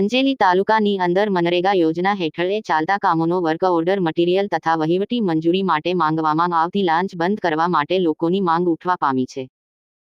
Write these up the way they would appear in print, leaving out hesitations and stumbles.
સંજેલી તાલુકાની અંદર મનરેગા યોજના હેઠળ ચાલતા કામોનો વર્ક ઓર્ડર મટીરીયલ તથા વહીવટી મંજૂરી માટે માંગવામાં આવતી લાંચ બંધ કરવા માટે લોકોની માંગ ઉઠવા પામી છે।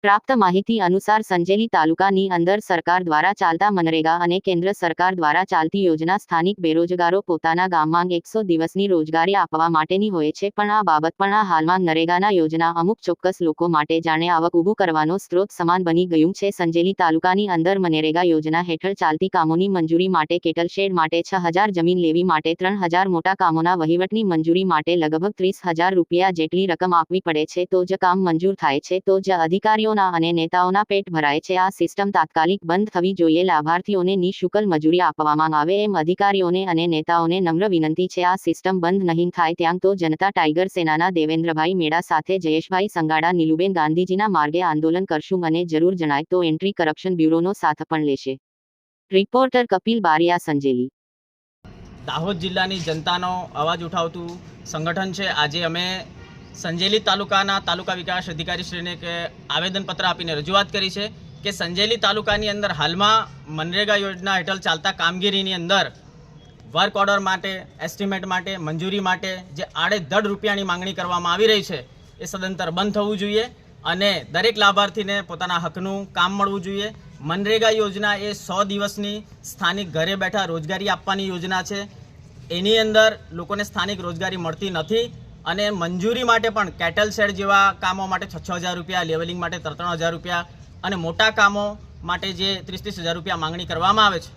પ્રાપ્ત માહિતી અનુસાર સંજેલી તાલુકાની અંદર સરકાર દ્વારા ચાલતા મનરેગા અને કેન્દ્ર સરકાર દ્વારા ચાલતી યોજના સ્થાનિક બેરોજગારો પોતાના ગામમાં 100 દિવસની રોજગારી આપવા માટેની હોય છે, પણ આ બાબત પણ આ હાલમાં નરેગાના યોજના અમુક ચોક્કસ લોકો માટે જાણે આવક ઊભું કરવાનો સ્ત્રોત સમાન બની ગયું છે। સંજેલી તાલુકાની અંદર મનરેગા યોજના હેઠળ ચાલતી કામોની મંજૂરી માટે કેટલ શેડ માટે 6000 જમીન લેવી માટે 3000 મોટા કામોના વહીવટની મંજૂરી માટે લગભગ 30,000 રૂપિયા જેટલી રકમ આપવી પડે છે, તો જ કામ મંજૂર થાય છે, તો જ અધિકારીઓ અને નેતાઓના પેટ ભરાય છે। આ સિસ્ટમ તાત્કાલિક બંધ થવી જોઈએ। લાભાર્થીઓને નિઃશુલ્ક મજૂરી આપવામાં આવે એમ અધિકારીઓને અને નેતાઓને નમ્ર વિનંતી છે। આ સિસ્ટમ બંધ નહીં થાય ત્યાં તો જનતા ટાઈગર સેનાના દેવેન્દ્રભાઈ મેડા સાથે જયેશભાઈ સંગાડા નીલુબેન ગાંધીજીના માર્ગે આંદોલન કરશું અને જરૂર જણાય તો એન્ટી કરપ્શન બ્યુરોનો સાથ પણ લેશે। રિપોર્ટર કપિલ બારિયા, સંજેલી। દાહોદ જિલ્લાની જનતાનો અવાજ ઉઠાવતું સંગઠન છે। આજે અમે સંજેલી તાલુકાના તાલુકા વિકાસ અધિકારીશ્રીને આવેદનપત્ર આપીને રજૂઆત કરી છે કે સંજેલી તાલુકાની અંદર હાલમાં મનરેગા યોજના હેઠળ ચાલતા કામગીરીની અંદર વર્ક ઓર્ડર માટે, એસ્ટિમેટ માટે, મંજૂરી માટે જે આડેધડ રૂપિયાની માંગણી કરવામાં આવી રહી છે એ સદંતર બંધ થવું જોઈએ અને દરેક લાભાર્થીને પોતાના હકનું કામ મળવું જોઈએ। મનરેગા યોજના એ 100 દિવસની સ્થાનિક ઘરે બેઠા રોજગારી આપવાની યોજના છે। એની અંદર લોકોને સ્થાનિક રોજગારી મળતી નથી અને મંજૂરી માટે પણ કેટલ શેડ જેવા કામો માટે 6,000 રૂપિયા, લેવલિંગ માટે 3,000 રૂપિયા અને મોટા કામો માટે જે 30,000 રૂપિયા માંગણી કરવામાં આવે છે।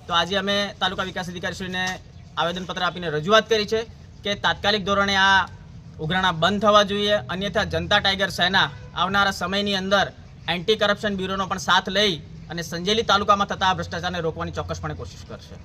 તો આજે અમે તાલુકા વિકાસ અધિકારીશ્રીને આવેદનપત્ર આપીને રજૂઆત કરી છે કે તાત્કાલિક ધોરણે આ ઉઘરાણા બંધ થવા જોઈએ, અન્યથા જનતા ટાઈગર સેના આવનારા સમયની અંદર એન્ટી કરપ્શન બ્યુરોનો પણ સાથ લઈ અને સંજેલી તાલુકામાં થતા ભ્રષ્ટાચારને રોકવાની ચોક્કસપણે કોશિશ કરશે।